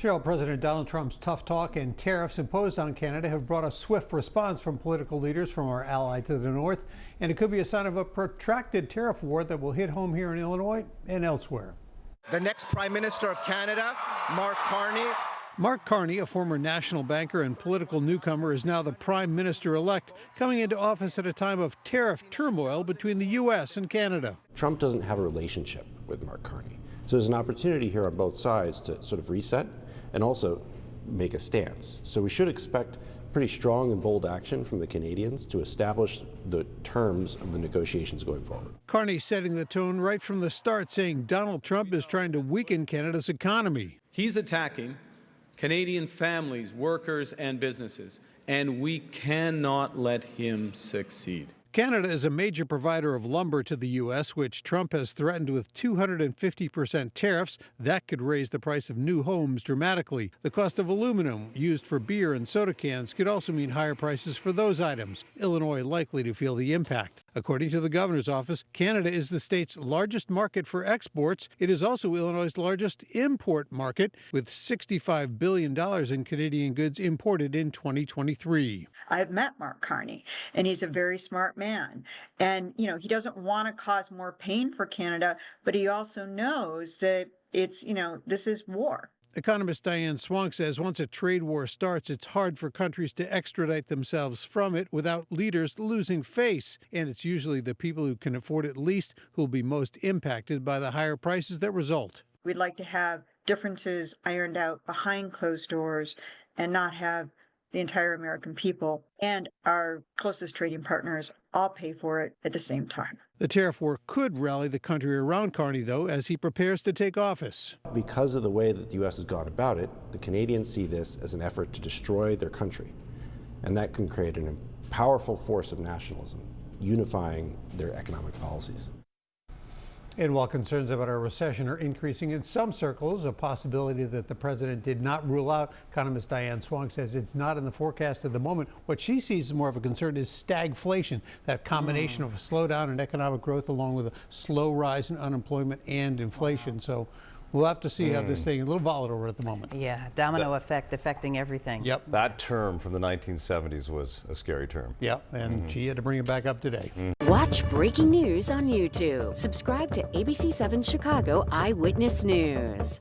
Cheryl, President Donald Trump's tough talk and tariffs imposed on Canada have brought a swift response from political leaders from our ally to the north, and it could be a sign of a protracted tariff war that will hit home here in Illinois and elsewhere. The next Prime Minister of Canada, Mark Carney. Mark Carney, a former national banker and political newcomer, is now the Prime Minister-elect, coming into office at a time of tariff turmoil between the U.S. and Canada. Trump doesn't have a relationship with Mark Carney, so there's an opportunity here on both sides to sort of reset and also make a stance. So we should expect pretty strong and bold action from the Canadians to establish the terms of the negotiations going forward. Carney setting the tone right from the start, saying Donald Trump is trying to weaken Canada's economy. He's attacking Canadian families, workers, and businesses, and we cannot let him succeed. Canada is a major provider of lumber to the U.S., which Trump has threatened with 250% tariffs. That could raise the price of new homes dramatically. The cost of aluminum used for beer and soda cans could also mean higher prices for those items. Illinois likely to feel the impact. According to the governor's office, Canada is the state's largest market for exports. It is also Illinois' largest import market, with $65 billion in Canadian goods imported in 2023. I've met Mark Carney, and he's a very smart man. And, he doesn't want to cause more pain for Canada, but he also knows that it's, this is war. Economist Diane Swonk says once a trade war starts, it's hard for countries to extradite themselves from it without leaders losing face. And it's usually the people who can afford it least who will be most impacted by the higher prices that result. We'd like to have differences ironed out behind closed doors and not have the entire American people and our closest trading partners all pay for it at the same time. The tariff war could rally the country around Carney, though, as he prepares to take office. Because of the way that the U.S. has gone about it, the Canadians see this as an effort to destroy their country. And that can create a powerful force of nationalism, unifying their economic policies. And while concerns about a recession are increasing in some circles, a possibility that the president did not rule out, economist Diane Swonk says it's not in the forecast at the moment. What she sees as more of a concern is stagflation, that combination of a slowdown in economic growth along with a slow rise in unemployment and inflation. Wow. So we'll have to see how this thing is a little volatile at the moment. Yeah, domino effect affecting everything. Yep. That term from the 1970s was a scary term. Yep, and she had to bring it back up today. Watch breaking news on YouTube. Subscribe to ABC7 Chicago Eyewitness News.